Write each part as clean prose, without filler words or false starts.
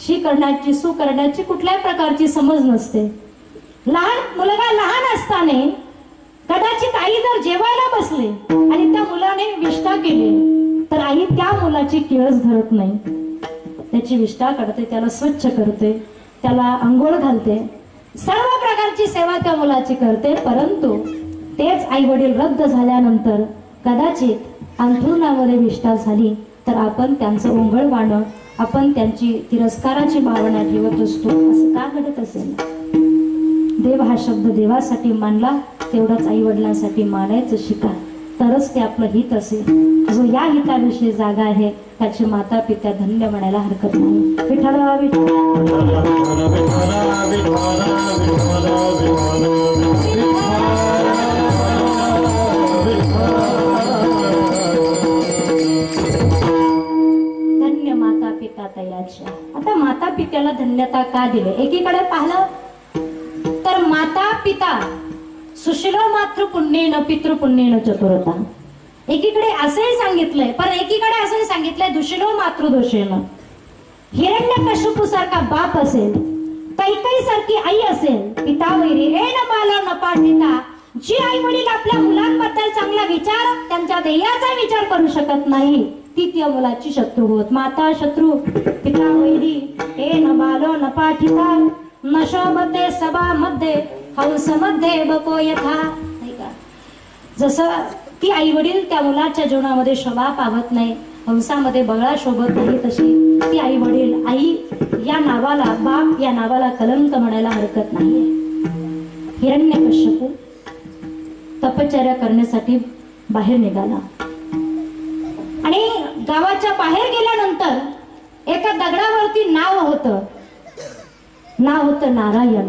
शी करण्याची सू करण्याची कुठल्याही प्रकारची समज नसते। लहान मुलगा लहान असताना कदाचित आई जर जेवायला बसले आणि त्या मुलाने विष्ठा केली तर आई त्या मुलाची किळस धरत नाही, त्याची विष्ठा करते, त्याला स्वच्छ करते, त्याला अंघोळ घालते, सर्व प्रकारची सेवा त्या मुलाची करते। परंतु तेच आई वडील वृद्ध झाल्यानंतर कदाचित अंथरुणामध्ये विष्ठा झाली तर आपण त्यांचं ओंगळवाणं, आपण त्यांची तिरस्काराची भावना ठेवत असतो। असं का घडत असेल? देव हा शब्द देवासाठी मानला तेवढाच आई वडिलांसाठी मानायचं शिका, तरच ते आपलं हित असेल। जो या हिताविषयी जागा आहे त्याचे माता पिता धन्य म्हणायला हरकत नाही। विठ्ठल धन्य माता पिता तयाच्या। आता माता पित्याला धन्यता का दिले? एकीकडे पाहिलं तर माता पिता सुशीलो मातृ पुण्येन पितृ पुण्येन चतुरता, एकीकडे असंही सांगितलंय पण एकीकडे असंही सांगितलंय दुशीलो मातृदोषेन। हिरण्यकश्यपू सारखा बाप असेल, कैकेयी सारखी आई असेल, पिता वैरी एन बालो न पाठिता, जी आई वडील आपल्या मुलांबद्दल चांगला विचार, त्यांच्या ध्येयाचा विचार करू शकत नाही ती त्या मुलाची शत्रू होत। माता शत्रू पिता वैरी एन बालो न पाठिता, न शोभते सभा मध्ये हंस मध्ये बको यथा। नाही का? जसं ती आई वडील त्या मुलाच्या जीवनामध्ये शोभा पावत नाही, हंसामध्ये बगळा शोभत नाही, तशी ती आई वडील, आई या नावाला, बाप या नावाला कलंक म्हणायला हरकत नाहीये। हिरण्यकश्यपू तपश्चर्या करण्यासाठी बाहेर निघाला आणि गावाच्या बाहेर गेल्यानंतर एका दगडावरती नाव होतं नारायण।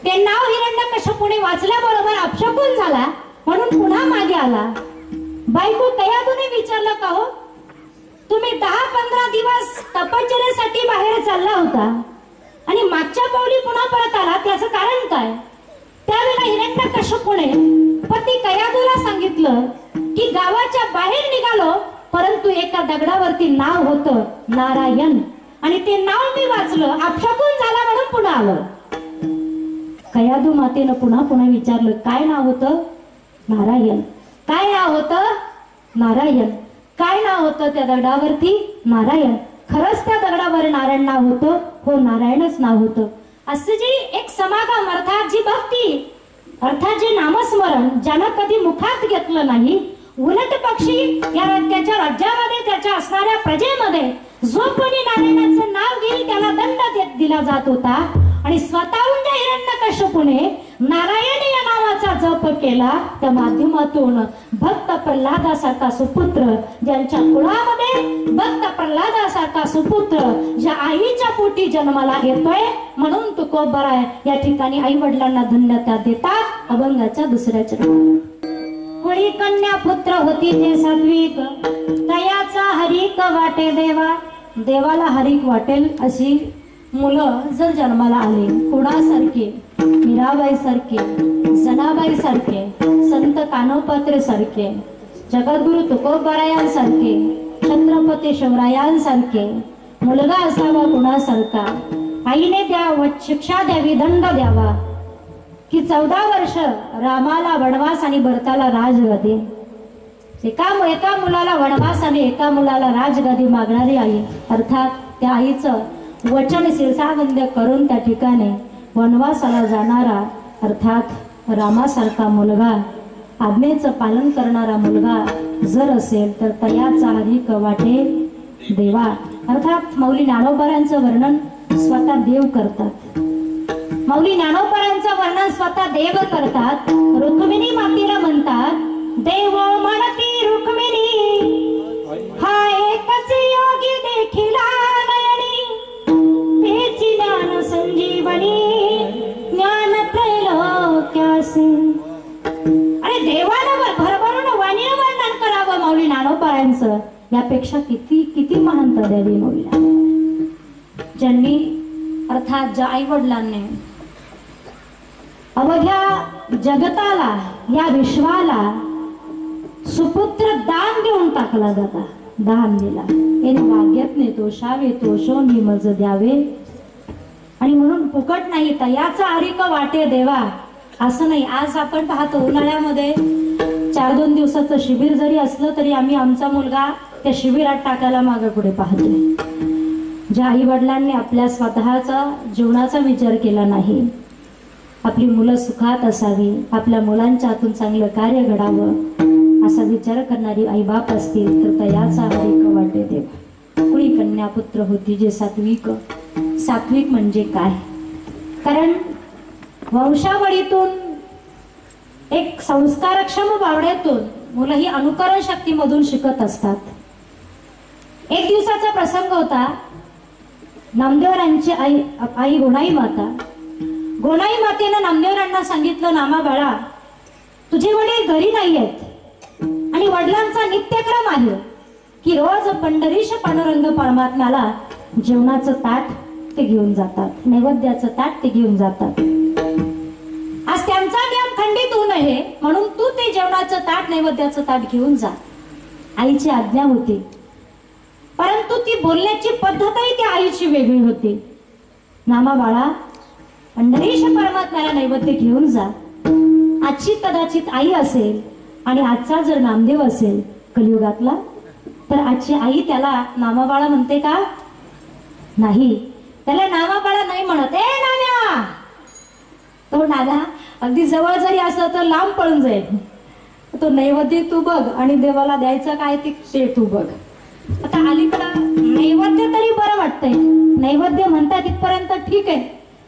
ते नाव हिरण्यकश्यपूने वाचल्याबरोबर अपशकुन झाला म्हणून पुन्हा मागे आला। बायको कयादूने विचारलं, का हो तुम्ही 10-15 दिवस तपश्चर्येसाठी बाहेर चालला होता आणि मागच्या पावली पुन्हा परत आला, त्याचं कारण काय? त्यावेळेला हिरण्यकश्यपूने पती कयादूला सांगितलं की गावाच्या बाहेर निघालो परंतु एका दगडावरती नाव होतं नारायण आणि ते नाव मी वाचलं, अपशकुन झाला म्हणून पुन्हा आलं। कयादू मातेनं पुन्हा विचारलं, काय नाव होतं? नारायण। काय नाव होतं? नारायण। काय नाव होतं त्या दगडावरती? नारायण। खरंच त्या दगडावर नारायण नाव होतं? हो, नारायणच नाव होतं। असं जी एक समागम अर्थात जी भक्ती अर्थात जे नामस्मरण ज्यानं कधी मुखात घेतलं नाही, उलट पक्षी त्याच्या राज्यामध्ये त्याच्या असणाऱ्या प्रजेमध्ये जो कोणी नारायणाचं नाव घेईल त्याला दंड दिला जात होता आणि स्वतःहून ज्या हिरण्यकश्यपूने नारायण या नावाचा जप केला त्या माध्यमातून भक्त प्रल्हादासारखा सुपुत्र, ज्यांच्या कुळामध्ये भक्त प्रल्हादासारखा सुपुत्र ज्या आईच्या पोटी जन्माला येतोय, म्हणून तुकोबराय या ठिकाणी आई वडिलांना धन्यता देतात। अभंगाच्या दुसऱ्या चरणात कुळी कन्या पुत्र होती जे सात्विक, तयाचा हरिक वाटे देवा। देवाला हरिक वाटेल अशी मुलं जर जन्माला आली, कुणासारखे? मीराबाई सारखे, जनाबाई सारखे, संत कानोपात्रे सारखे, जगद्गुरु तुकोबरायांसारखे, छत्रपती शिवरायांसारखे मुलगा असावा कुणासारखा? आईने शिक्षा द्यावी, दंड द्यावा की 14 वर्ष रामाला वनवास आणि भरताला राजगादी। एका मुलाला वनवास आणि एका मुलाला राजगादी मागणारी आई, अर्थात त्या आईचं वचन शिरसावंद्य करून त्या ठिकाणी वनवासाला जाणारा अर्थात रामासारखा मुलगा, आज्ञेचं पालन करणारा मुलगा जर असेल तर तयाचा हरिक वाटे देवा। अर्थात माऊली ज्ञानोबारांचं वर्णन स्वतः देव करतात, माऊली ज्ञानोबारांचं वर्णन स्वतः देव करतात। रुक्मिणी मातेला म्हणतात, देव म्हणती रुक्मिणी हा एकच योगी देखिला नयनी, तेची ज्ञान संजीवनी ज्ञान त्रैलोक्यासी। आणि देवानं भरभरून वाणीनं वर्णन करावं माऊली ज्ञानोबारांचं, यापेक्षा किती किती महानता द्यावी माऊलीला। ज्यांनी अर्थात ज्या आई वडिलांनी अवघ्या जगताला या विश्वाला सुपुत्र दान देऊन टाकला जाता, दान दिला येणे वाग्यात नेतो शावे तो शोनी मज द्यावे. आणि म्हणून फुकट नाही तयाचा हरिक वाटे देवा असं नाही. आज आपण पाहतो उन्हाळ्यामध्ये 4-2 दिवसाचं शिबिर जरी असलं तरी आम्ही आमचा मुलगा त्या शिबिरात टाकायला मागे पुढे पाहतोय. ज्या आई वडिलांनी आपल्या स्वतःचा जीवनाचा विचार केला नाही, आपली मुलं सुखात असावी, आपल्या मुलांच्या हातून चांगलं कार्य घडावं असा विचार करणारी आई बाप असतील तर तयाचा हरिक वाटे देवा. कुणी कन्या पुत्र होती जे सात्विक. सात्विक म्हणजे काय? कारण वंशावळीतून एक संस्कारक्षम बावड्यातून मुलं ही अनुकरण शक्तीमधून शिकत असतात. एक दिवसाचा प्रसंग होता. नामदेवरांची आई गोणाई माता. गोणाई मातेनं नामदेवरांना सांगितलं, नामा बाळा तुझे वडील घरी नाही आहेत आणि वडिलांचा नित्यक्रम आहे की रोज पंढरीश पांडुरंग परमात्म्याला जेवणाचं ताट ते घेऊन जातात, नैवेद्याचं ताट ते घेऊन जातात. आज त्यांचा नियम खंडित होऊ नये म्हणून तू ते जेवणाचं ताट नैवेद्याचं ताट घेऊन जा. आईची आज्ञा होती, परंतु ती बोलण्याची पद्धतही त्या आईची वेगळी होती. नामा बाळा पंढरीश परमात्म्याला नैवेद्य घेऊन जा. आजची कदाचित आई असेल आणि आजचा जर नामदेव असेल कलियुगातला तर आजची आई त्याला नामाबाळा म्हणते का? नाही, त्याला नामाबाळा नाही म्हणत. ए नाम्या, तो नाना अगदी जवळ जरी असलं तर लांब पळून जाईल. तो नैवेद्य तू बघ आणि देवाला द्यायचं काय ते तू बघ. आता अलीकडं नैवेद्य तरी बरं वाटतंय, नैवेद्य म्हणतात इथपर्यंत ठीक आहे,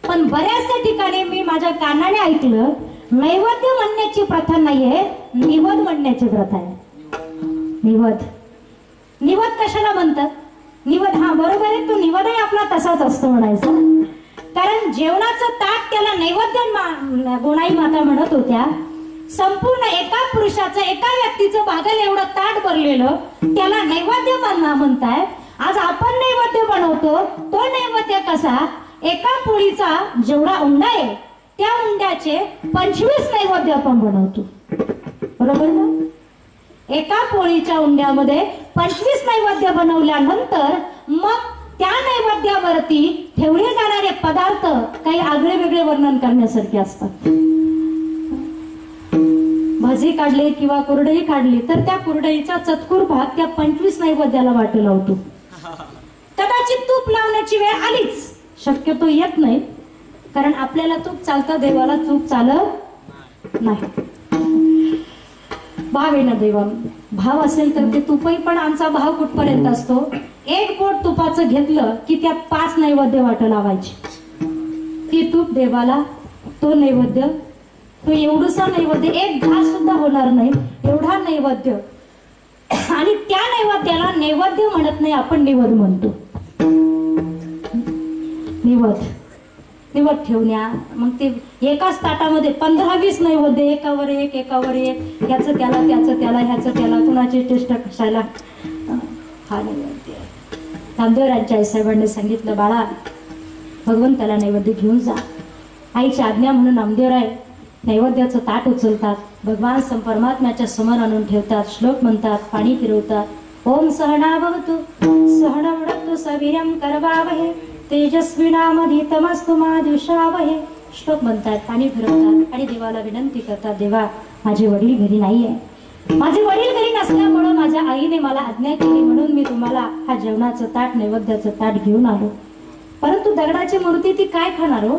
पण बऱ्याचशा ठिकाणी मी माझ्या कानाने ऐकलं नैवेद्य म्हणण्याची प्रथा नाहीये, निवद म्हणण्याची प्रथा आहे. निवद. निवद कशाला म्हणतात? निवद, हा बरोबर आहे, तो निवदही आपला तसाच असतो म्हणायचा. कारण जेवणाचं ताट त्याला नैवेद्य गोणाई माता म्हणत होत्या. संपूर्ण एका पुरुषाचं एका व्यक्तीचं भागल एवढं ताट भरलेलं त्याला नैवेद्य म्हणताय. आज आपण नैवेद्य बनवतो, तो नैवेद्य कसा? एका पोळीचा जेवढा उंडा आहे त्या उंड्याचे 25 नैवेद्य आपण बनवतो, बरोबर ना? एका पोळीच्या उंड्यामध्ये 25 नैवेद्य बनवल्यानंतर मग त्या नैवेद्यावरती ठेवले जाणारे पदार्थ काही आगळे वेगळे वर्णन करण्यासारखे असतात. भाजी काढली किंवा कुरडई काढली तर त्या कुरडईचा चतकूर भाग त्या 25 नैवेद्याला वाटू लावतो. कदाचित तूप लावण्याची वेळ आलीच, शक्यतो येत नाही, कारण आपल्याला तूप चालतं, देवाला तूप चालत नाही. भाव आहे ना देवा, भाव असेल तर ते तुपही, पण आमचा भाव कुठपर्यंत असतो? 1 बोट तुपाचं घेतलं की त्यात 5 नैवेद्य वाट लावायची. ती तूप देवाला, तो नैवेद्य, तो एवढूसा नैवेद्य, 1 घास सुद्धा होणार नाही एवढा नैवेद्य. आणि त्या नैवेद्याला नैवेद्य म्हणत नाही, आपण निवद म्हणतो. निवद, निवद ठेवण्या. मग ते एकाच ताटामध्ये 15-20 नैवेद्य, एकावर एक एकावर एक, ह्याचं त्याला त्याचं त्याला ह्याचं त्याला, कुणाची टेस्ट कशाला. हा नैवेद्य. नामदेवरांच्या आईसाहेबांनी सांगितलं, बाळा भगवंताला नैवेद्य घेऊन जा. आईची आज्ञा म्हणून नामदेवराय नैवेद्याचं ताट उचलतात, भगवान परमात्म्याच्या समोर आणून ठेवतात, श्लोक म्हणतात, पाणी फिरवतात. ओम सहना भवतु सहना वृत्तु सवीर्यं करवावहे तेजस्विनामधीतमस्तु मा द्विषावहे. श्लोक म्हणतात, पाणी फिरवतात आणि देवाला विनंती करतात, देवा माझे वडील घरी नाहीये, माझे वडील घरी नसल्यामुळं माझ्या आईने मला आज्ञा केली म्हणून मी तुम्हाला हा जेवणाचं ताट नैवेद्याचं ताट घेऊन आलो. परंतु दगडाची मूर्ती ती काय खाणार हो?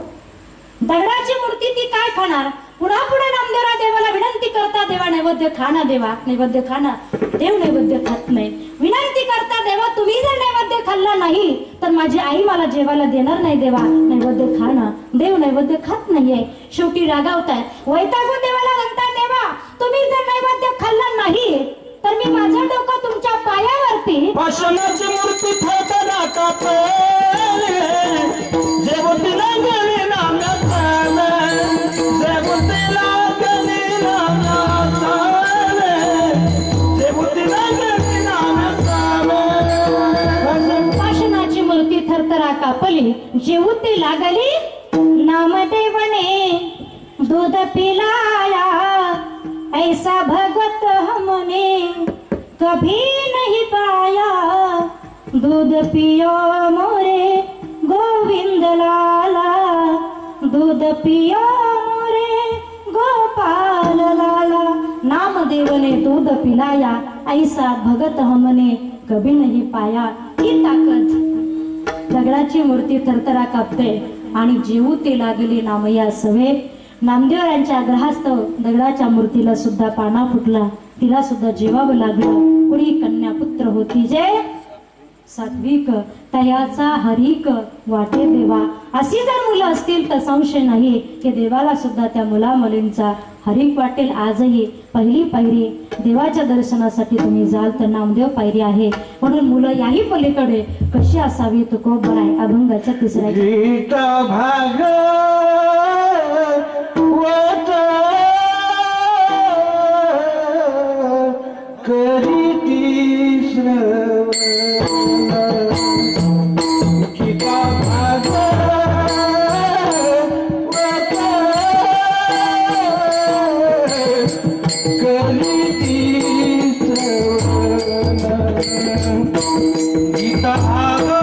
दगडाची मूर्ती ती काय खाणार? पुन्हा पुढे नामदेवराय देवाला विनंती करता, देवा नैवेद्य खाना, देवा नैवेद्य खाना. देव नैवेद्य खात नाही. विनंती करता, देवा तुम्ही जर नैवेद्य खाल्ला नाही तर माझी आई मला जेवायला देणार नाही, देवा नैवेद्य खाना. देव नैवेद्य खात नाहीये. शेवटी रागावताय, वैतागून देवाला म्हणताय, देवा तुम्ही जर नैवेद्य खाल्ला नाही तर मी माझं डोकं तुमच्या पायावरती पाषाणाची मूर्ती ठेवताना कापे देवतेला गेली नाम्यात देवतेला गेली नाम्यात देवतेला गेली नाम्यात. पाषाणाची मूर्ती थरथरा कापली, जेवती लागली नामदेवने दूध पिलाया ऐसा भगवत हमने कभी नहीं पाया, दूध पियो मोरे गोविंद लाला, दूध पियो मोरे गोपाल लाला। नामदेव ने दूध पिलाया, ऐसा भगत हमने कभी नहीं पाया। ही ताकद दगडाची मूर्ती थरथरा कापते आणि जीवू ते लागले नामया सवे। नामदेव यांच्या आग्रहास्तव दगडाच्या मूर्तीला सुद्धा पाना फुटला, तिला सुद्धा जीवावं लागलं। कुणी कन्या पुत्र होती जे सात्विक, तयाचा हरिक वाटे देवा। अशी जर मुलं असतील तर संशय नाही की देवाला सुद्धा त्या मुला मुलींचा हरिक वाटेल। आजही पहिली पायरी देवाच्या दर्शनासाठी तुम्ही जाल तर नामदेव पायरी आहे, म्हणून मुलं याही पलीकडे कशी असावी तुकोबर आहे। अभंगाच्या तिसऱ्या गीत भाग करीती श्रवण, गीता भाग करीती श्रवण, गीता भाग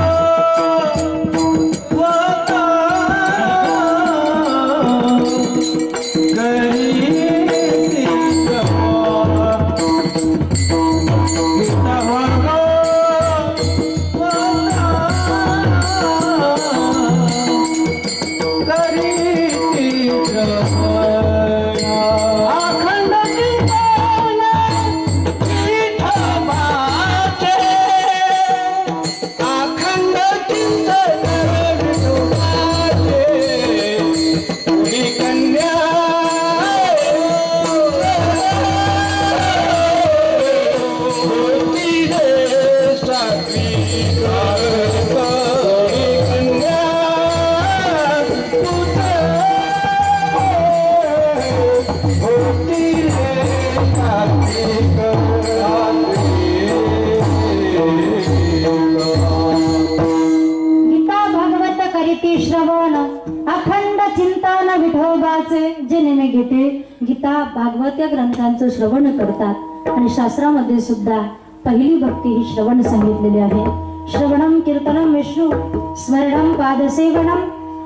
श्रवण, अखंड चिंतन विठोबाचे जे नेमे घेते गीता भागवत या ग्रंथांचं श्रवण करतात। आणि शास्त्रामध्ये सुद्धा पहिली भक्ती ही श्रवण सांगितलेली आहे। श्रवणम कीर्तनम विष्णू स्मरणम पादसेवनम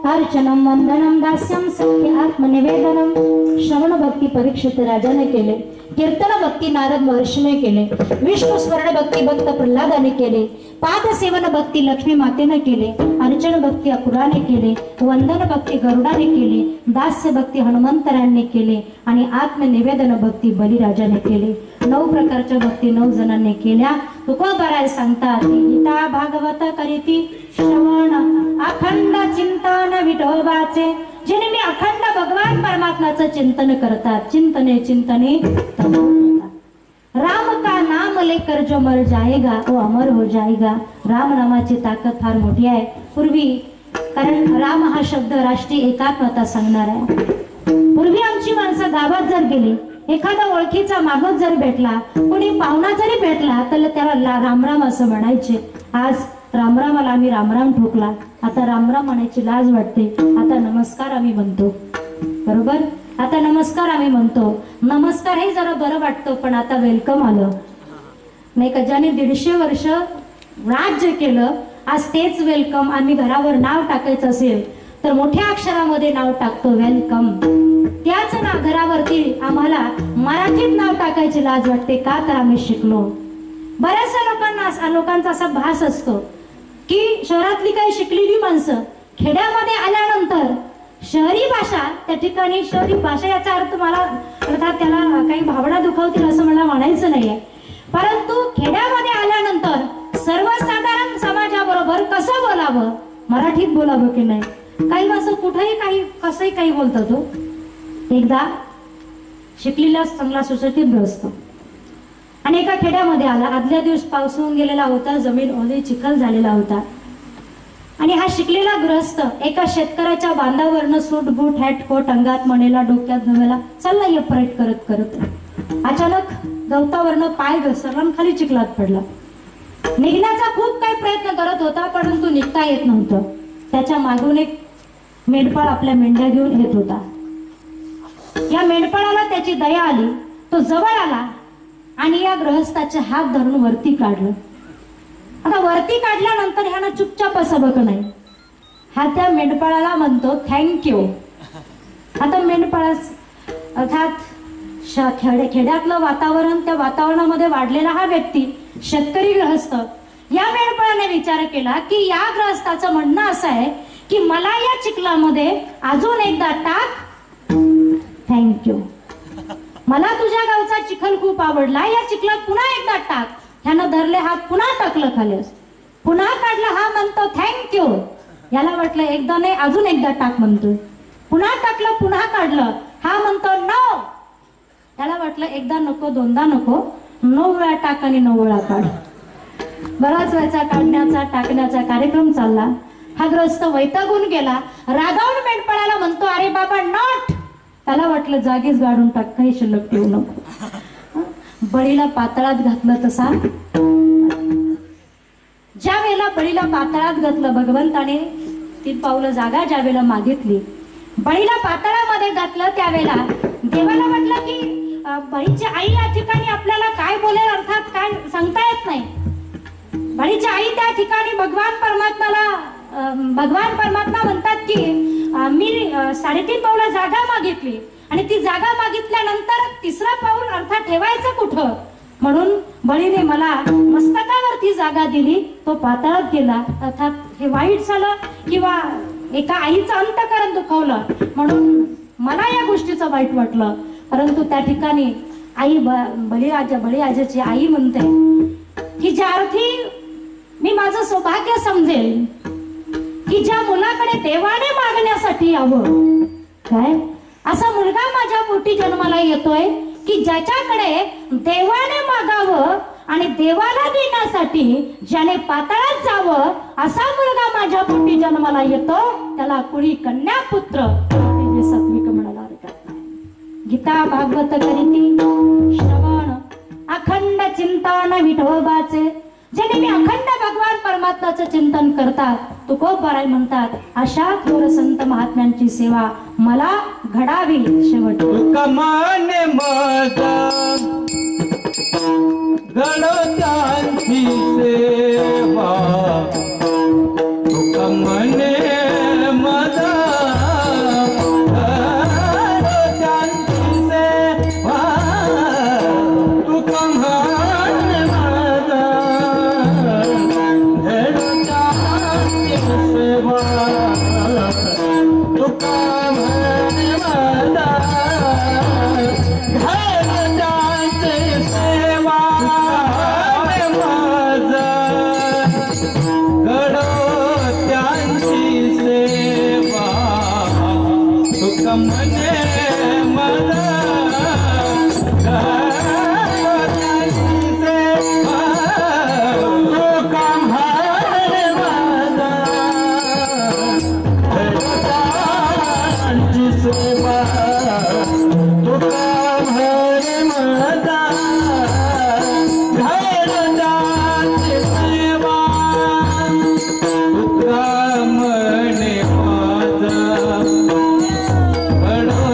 अर्चनम वंदनम दास्यम सख्य आत्मनिवेदनम। श्रवण भक्ती परीक्षित राजाने केले, कीर्तन भक्ती नारद महर्षीने केले, विष्णू स्मरण भक्ती भक्त प्रल्हादाने केले, पादसेवन भक्ती लक्ष्मी मातेने केले, अर्चन भक्ती अकुराने केले, वंदन भक्ती गरुडाने केले, दास्य भक्ती हनुमंतरांनी केले आणि आत्मनिवेदन भक्ती बलिराजाने केले। 9 प्रकारच्या भक्ती 9 जणांनी केल्या। तुकोबराय सांगतात गीता भागवत करीती श्रवण, अखंड चिंतन विठोबाचे जिने मी अखंड भगवान परमात्म्याचं चिंतन करतात। चिंतने चिंतने तब राम का नाम लेकर जो मर जाएगा वो अमर हो जाएगा। राम नामाची ताकद फार मोठी आहे। पूर्वी कारण राम हा शब्द राष्ट्रीय एकात्मता सांगणार आहे। पूर्वी आमची माणसं गावात जर गेली, एखादा ओळखीचा मागत जर भेटला, कोणी पाहुणा जरी भेटला तर त्याला रामराम असं म्हणायचे। आज रामरामाला आम्ही रामराम ठोकला, आता रामराम म्हणायची लाज वाटते। आता नमस्कार आम्ही म्हणतो, बरोबर? आता नमस्कार आम्ही म्हणतो। नमस्कार हे जरा बरं वाटतं, पण आता वेलकम आलं नाही का? ज्याने 150 वर्ष राज्य केलं, आज तेच वेलकम। आम्ही घरावर नाव टाकायचं असेल तर मोठ्या अक्षरामध्ये नाव टाकतो वेलकम। त्याच ना घरावरती आम्हाला मराठीत नाव टाकायची लाज वाटते, का तर आम्ही शिकलो। बऱ्याचशा लोकांचा असा भास असतो की शहरातली काही शिकलेली माणसं खेड्यामध्ये आल्यानंतर शहरी भाषा, त्या ठिकाणी शहरी भाषा याचा अर्थ मला अर्थात त्याला काही भावना दुखावतील असं मला म्हणायचं नाहीये, परंतु खेड्यामध्ये आल्यानंतर सर्वसाधारण समाजाबरोबर कसं बोलावं, मराठीत बोलावं की नाही। काही माणसं कुठेही काही कसंही काही बोलतात। तो एकदा शिकलेला चांगला सुशिक्षित असतो आणि एका खेड्यामध्ये आला। आदल्या दिवस पाऊस होऊन गेलेला होता, जमीन ओली चिखल झालेला होता आणि हा शिकलेला गृहस्थ एका शेतकऱ्याच्या बांधावरनं सूट बूट हॅट कोट अंगात मणेला डोक्यात घमेला चालला ये परेड करत करत अचानक गवतावरनं पाय घसरला आणि खाली चिखलात पडला। निघण्याचा खूप काही प्रयत्न करत होता, परंतु निघता येत नव्हतं। त्याच्या मागून एक मेंढपाळ आपल्या मेंढ्या घेऊन येत होता। या मेंढपाळाला त्याची दया आली, तो जवळ आला आणि या गृहस्थाचे हात धरून वरती काढलं. आता वरती काढल्यानंतर ह्यानं चुपचाप असं बघ नाही, हा त्या मेंढपाळाला म्हणतो थँक्यू. आता मेंढपाळा अर्थात खेड्यातलं वातावरण, त्या वातावरणामध्ये वाढलेला हा व्यक्ती शेतकरी गृहस्थ, या मेंढपाळाने विचार केला की या गृहस्थाचं म्हणणं असं आहे की मला या चिखलामध्ये अजून एकदा टाक, थँक्यू. मला तुझ्या गावचा चिखल खूप आवडला, या चिखलात पुन्हा एकदा टाक. ह्यानं धरले हात, पुन्हा टाकलं खाली, पुन्हा काढलं, हा म्हणतो थँक्यू. याला वाटलं एकदा नाही अजून एकदा टाक म्हणतोय, पुन्हा टाकलं, पुन्हा काढलं, हा म्हणतो नो. त्याला वाटलं एकदा नको, दोनदा नको, 9 वेळा टाक आणि 9 वेळा काढ. बराच वेळचा काढण्याचा टाकण्याचा कार्यक्रम चालला. हा ग्रस्त वैतागून गेला, रागावून मेंढपाळाला म्हणतो अरे बाबा नॉट. त्याला वाटलं जागीच गाडून टाक, काही शिल्लक ठेवू नको. बळीला पातळात घातलं तसा. ज्या वेळेला बळीला पातळात घातलं भगवंताने 3 पावलं जागा ज्या वेळेला मागितली, बळीला पातळामध्ये घातलं, त्यावेळेला देवाला म्हटलं की बळीची आई या ठिकाणी आपल्याला काय बोलेल, अर्थात काय सांगता येत नाही. बळीची आई त्या ठिकाणी भगवान परमात्मा म्हणतात की मी 3.5 पावलं जागा मागितली आणि ती जागा मागितल्यानंतर 3रं पाऊल अर्थात ठेवायचं कुठं, म्हणून बळीने मला मस्तकावरती जागा दिली, तो पाताळात गेला. अर्थात हे वाईट झालं किंवा एका आईचं अंतःकरण दुखवलं, म्हणून मला या गोष्टीचं वाईट वाटलं. परंतु त्या ठिकाणी आई बळीराजाची आई म्हणते की ज्या अर्थी मी माझं सौभाग्य समजेल की ज्या मुलाकडे देवाने मागण्यासाठी यावं, काय असा मुलगा माझ्या पोटी जन्माला येतोय की ज्याच्याकडे देवाने मागावं आणि देवाला देण्यासाठी ज्याने पाताळात जावं, असा मुलगा माझ्या पोटी जन्माला येतो, त्याला कुळी कन्या पुत्र सात्विक म्हणाला. गीता भागवत करीती श्रवण अखंड चिंतन विठोबाचे. ज्याने मी अखंड भगवान परमात्म्याचं चिंतन करतात, तुकोबराय म्हणतात अशा थोर संत महात्म्यांची सेवा मला घडावी. शेवट कमाने माझा गणत्यांची सेवा, कमाने माझा बड़ो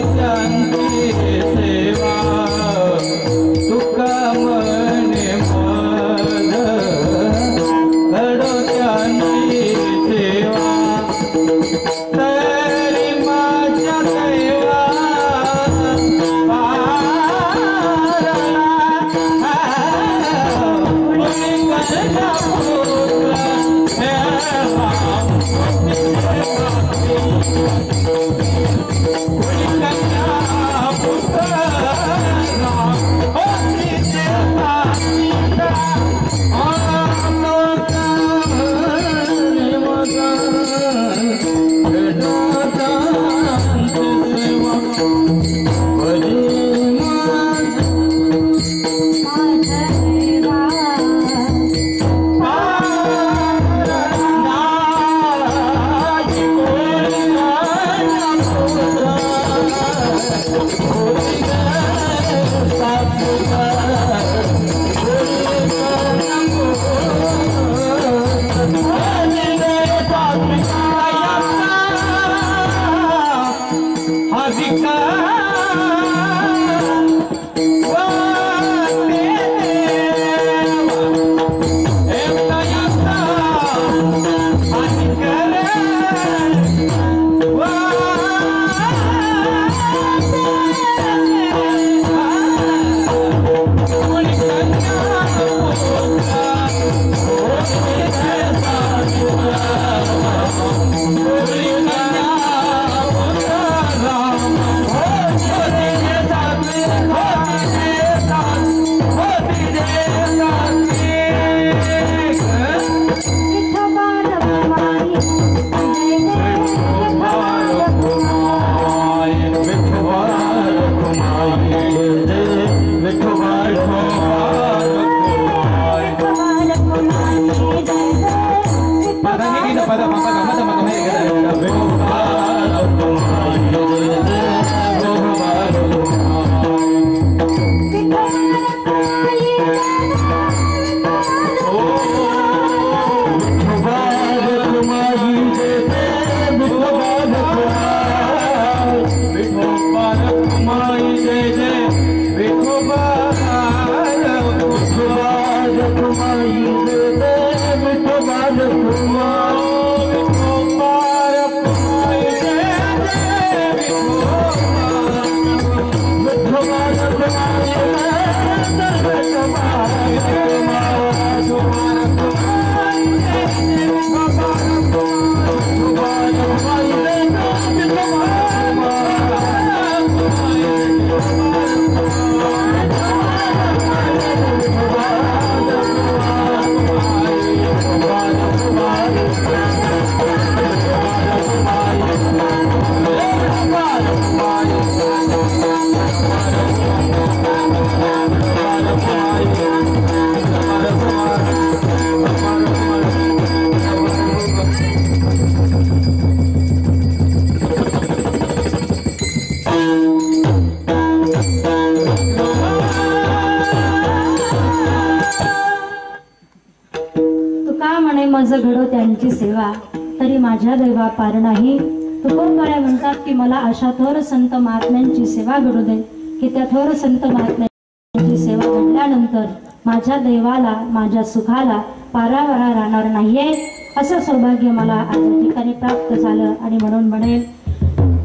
माझं घडो त्यांची सेवा तरी माझ्या दैवा पार नाही. तुकोबराय म्हणतात की मला अशा थोर संत महात्म्यांची सेवा घडू दे की त्या थोर संत महात्म्यांची सेवा घडल्यानंतर माझ्या दैवाला माझ्या सुखाला पारावरा राहणार नाहीये असं सौभाग्य मला आज ठिकाणी प्राप्त झालं. आणि म्हणून म्हणेल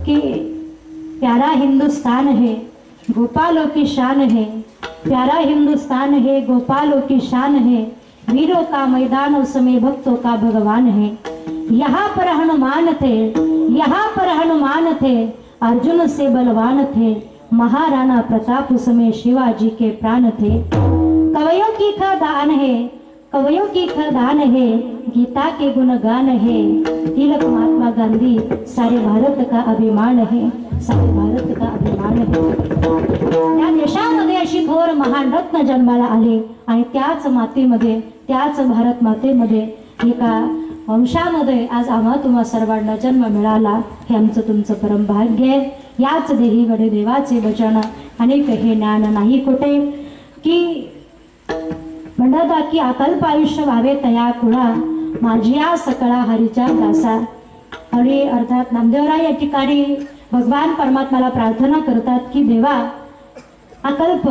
की प्यारा हिंदुस्तान है गोपालों की शान है, प्यारा हिंदुस्तान है गोपालों की शान है, वीरों का मैदान उसमें भक्तों का भगवान है. यहाँ पर हनुमान थे, यहाँ पर हनुमान थे, अर्जुन से बलवान थे, महाराणा प्रताप उसमें शिवाजी के प्राण थे. कवियों की खदान है, कवियों की खदान है, गीता के गुणगान है, तिलक महात्मा गांधी सारे भारत का अभिमान है, सारे भारत का अभिमान है. या देशामध्ये अशी थोर महान रत्न जन्माला आले आणि त्याच मातीमध्ये त्याच भारत मातेमध्ये एका वंशामध्ये आज आम्हा तुम्हा सर्वांना जन्म मिळाला. हे आमचं तुमचं परम भाग्य आहे. याच देही गडे देवाचे वचन अनेक हे ज्ञान नाही कुठे की म्हणतात की अकल्प आयुष्य व्हावे तया कुळा माझ्या सकळा हरीच्या दासा. आणि अर्थात नामदेवराय या ठिकाणी भगवान परमात्म्याला प्रार्थना करतात की देवा अकल्प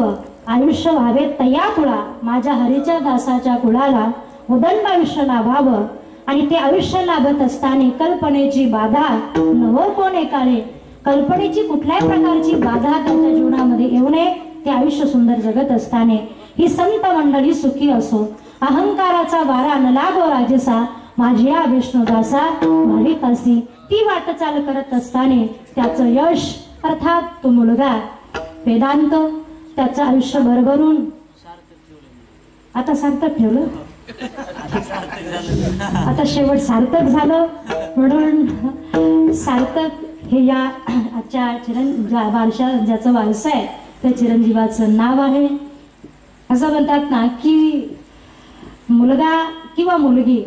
आयुष्य व्हावे तया कुळा माझ्या हरीच्या दासाच्या कुळाला उदंड आयुष्य लाभावं. आणि ते आयुष्य लाभत असताना कल्पनेची बाधा नवो कोणे काळे, कल्पनेची कुठल्याही प्रकारची बाधा त्यांच्या जीवनामध्ये येऊ नये. ते आयुष्य सुंदर जगत असताना ही संत मंडळी सुखी असो, अहंकाराचा वारा न लागो राजसा, माझ्या विष्णुदासा भाविकासी. ती वाटचाल करत असताना त्याचं यश अर्थात तो मुलगा वेदांत त्याचं आयुष्य भरभरून आता सार्थक ठेवलं, आता शेवट सार्थक झालं. म्हणून सार्थक हे या आजच्या वारशा ज्याचं वारसा आहे त्या चिरंजीवाचं नाव आहे. असं म्हणतात ना की मुलगा किंवा मुलगी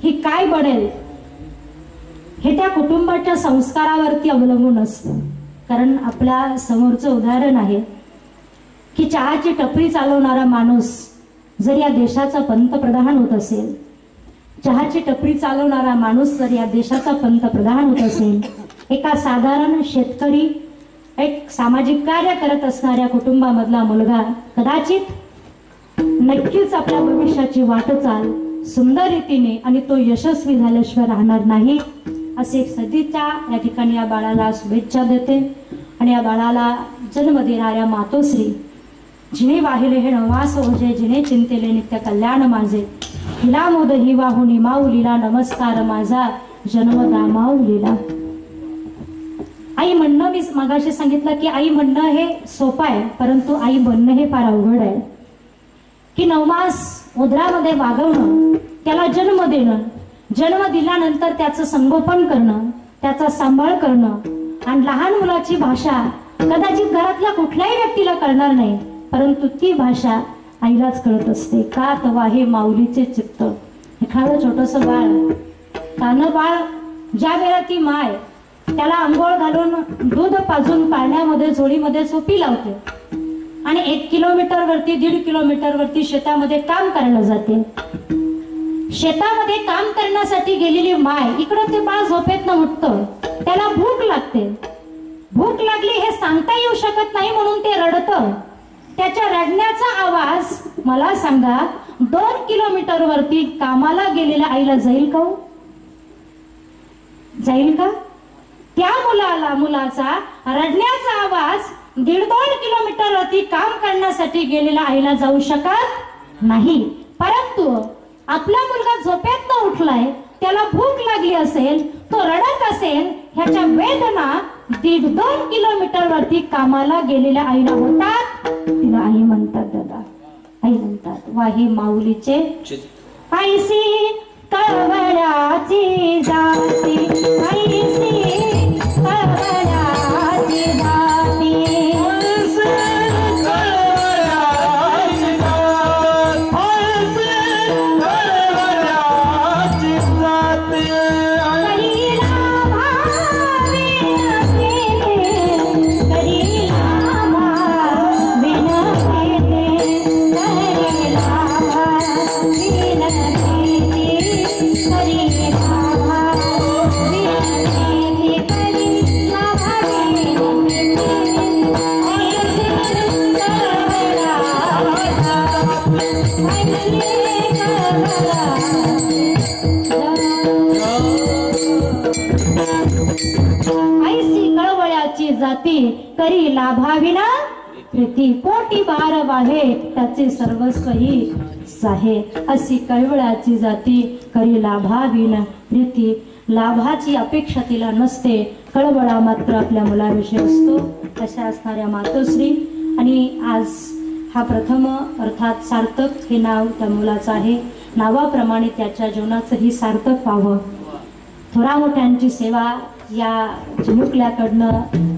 ही काय बनेल हे त्या कुटुंबाच्या संस्कारावरती अवलंबून असतं. कारण आपल्या समोरचं उदाहरण आहे की चहाची टपरी चालवणारा माणूस जर या देशाचा पंतप्रधान होत असेल, चहाची टपरी चालवणारा माणूस जर या देशाचा पंतप्रधान होत असेल, एका साधारण शेतकरी एक सामाजिक कार्य करत असणाऱ्या कुटुंबामधला मुलगा कदाचित नक्कीच आपल्या भविष्याची वाटचाल सुंदर रीतीने आणि तो यशस्वी झाल्याशिवाय राहणार नाही. असे एक सदिच्छा या ठिकाणी या बाळाला शुभेच्छा देते. आणि या बाळाला जन्म देणाऱ्या मातोश्री जिने वाहिले हे नवास ओझे, जिने चिंतेले नित्य कल्याण माझे, हिला मोद ही वाहुनी माऊलीला नमस्कार माझा जन्मदा माऊलीला. आई म्हणणं मी मगाशी सांगितलं की आई म्हणणं हे सोपं आहे, परंतु आई बनणं हे फार अवघड आहे. की 9 मास उदरामध्ये वागवणं, त्याला जन्म देणं, जन्म दिल्यानंतर त्याचं संगोपन करणं, त्याचा सांभाळ करणं आणि लहान मुलाची भाषा कदाचित घरातल्या कुठल्याही व्यक्तीला कळणार नाही, परंतु ती भाषा आईलाच कळत असते. का तवा हे माऊलीचे चित्त. एखादं छोटस बाळ, कानं बाळ, ज्या वेळेला ती माय त्याला आंघोळ घालून दूध पाजून पाळण्यामध्ये झोळीमध्ये झोपी लावते आणि 1 किलोमीटर वरती 1.5 किलोमीटर वरती शेतामध्ये काम करायला जाते. शेतामध्ये काम करण्यासाठी गेलेली माय इकडं ते बाळ झोपेतनं उठतं, त्याला भूक लागते. भूक लागली हे सांगता येऊ शकत नाही म्हणून ते रडतं. त्याच्या रडण्याचा आवाज मला सांगा 2 किलोमीटर वरती कामाला गेलेल्या आईला जाईल का? जाईल का? त्या मुलाचा रडण्याचा आवाज 1.5-2 किलोमीटर वरती काम करण्यासाठी गेलेल्या आईला जाऊ शकत नाही. परंतु आपला मुलगा झोपेतनं उठलाय, त्याला भूक लागली असेल, तो रडत असेल, ह्याच्या वेदना 1.5-2 किलोमीटर वरती कामाला गेलेल्या आईला होतात. तिला आई म्हणतात, दादा आई म्हणतात. वाहे माऊलीचे आईसी कळवळ्याची जाती, आईसी कळवळ्याची जाती, जाती करी लाभाविना प्रीती, पोटी बार वाहे त्याचे सर्वस्व ही साहे. अशी कळवळाची जाती करी लाभाविना प्रीती, लाभाची अपेक्षा तिला नसते, कळवळा मात्र आपल्या मुलाविषयी असतो. अशा असणाऱ्या मातोश्री. आणि आज हा प्रथम अर्थात सार्थक हे नाव त्या मुलाचं आहे. नावाप्रमाणे त्याच्या जीवनाचंही सार्थक व्हावं. थोरा मोठ्यांची सेवा या चिमुकल्याकडनं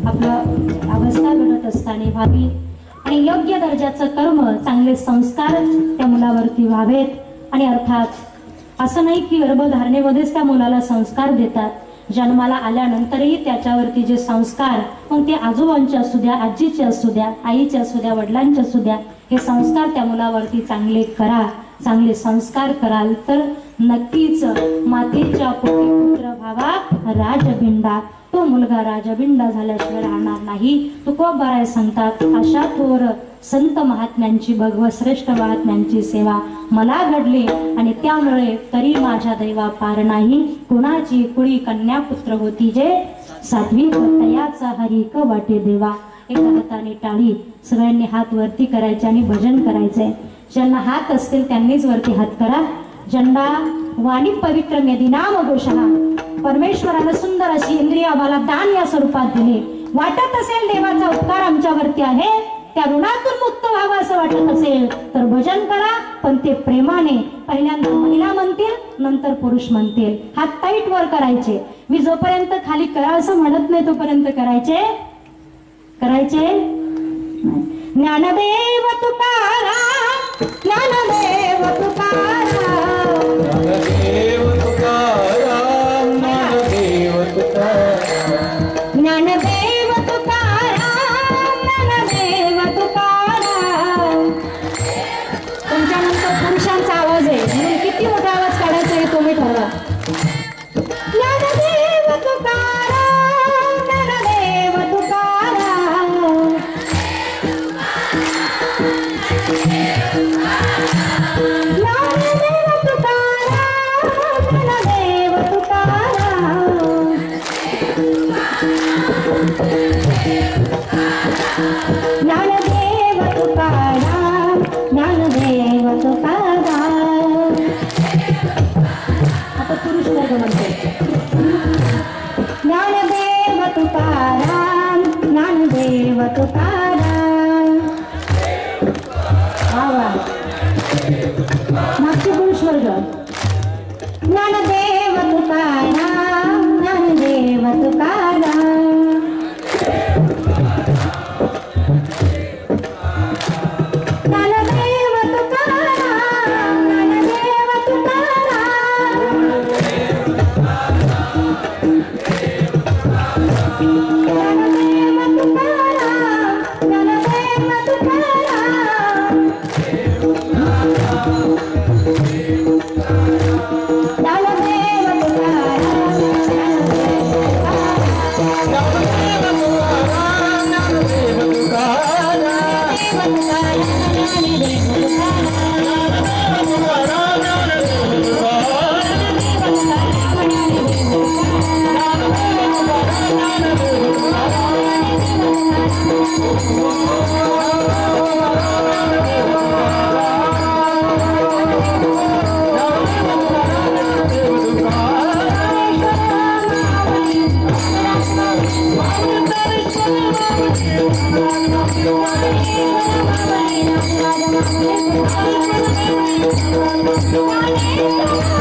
आपलं अवस्था घडत असताना व्हावी आणि योग्य दर्जाचं कर्म, चांगले संस्कार त्या मुलावरती व्हावेत. आणि अर्थात असं नाही की गर्भधारणेमध्येच त्या मुलाला संस्कार देतात, जन्माला आल्यानंतरही त्याच्यावरती जे संस्कार, मग ते आजोबांचे असू द्या, आजीचे असू द्या, आईचे असू द्या, वडिलांचे असू द्या, हे संस्कार त्या मुलावरती चांगले करा. चांगले संस्कार कराल तर नक्कीच मातेच्या पोटी पुत्र व्हावा राजबिंडा. तो मुलगा राजबिंडा झाल्याशिवाय राहणार नाही. तुकोबाराय सांगतात, अशा थोर संत महात्म्यांची, भगवश्रेष्ठ महात्म्यांची सेवा मला घडली आणि त्यामुळे तरी माझ्या दैवा पार नाही. कुणाची कुळी कन्या पुत्र होती जे सात्विक तयाचा हरिक वाटे देवा. एका हाताने टाळी, सगळ्यांनी हात वरती करायचे आणि भजन करायचंय. ज्यांना हात असतील त्यांनीच वरती हात करा. ज्यांना वाणी पवित्र मेदिनाम घोषणा, परमेश्वरानं सुंदर अशी इंद्रिय आम्हाला दान या स्वरूपात दिली. वाटत असेल देवाचा उपकार आमच्यावरती आहे, त्या ऋणातून मुक्त व्हावं असं वाटत असेल तर भजन करा, पण ते प्रेमाने. पहिल्यांदा महिला म्हणतील, नंतर पुरुष म्हणतील. हात टाईट वर करायचे. मी जोपर्यंत खाली करा असं म्हणत नाही तोपर्यंत करायचे. ज्ञानदेव तुकाराम, ज्ञानदेव तुकाराम, ज्ञानदेव तुकाराम, ज्ञानदेव तुकाराम, ज्ञानदेव तुकाराम, ज्ञानदेव तुकाराम. तुमच्यानंतर पुरुषांचा आवाज आहे, म्हणून किती मोठा आवाज काढायचा हे तुम्ही ठरवा. ज्ञानदेव तुकाराम, ज्ञानदेव तुकाराम, ज्ञानदेव तुकाराम, ज्ञानदेव तुकाराम, ज्ञानदेव तुकाराम, ज्ञानदेव तुकाराम. आता पुरुष वर्ग म्हणते, ज्ञानदेव तुकाराम, ज्ञानदेव तुकाराम. मागचे पुरुष वर्ग, ज्ञानदेव ज्ञानेश्वर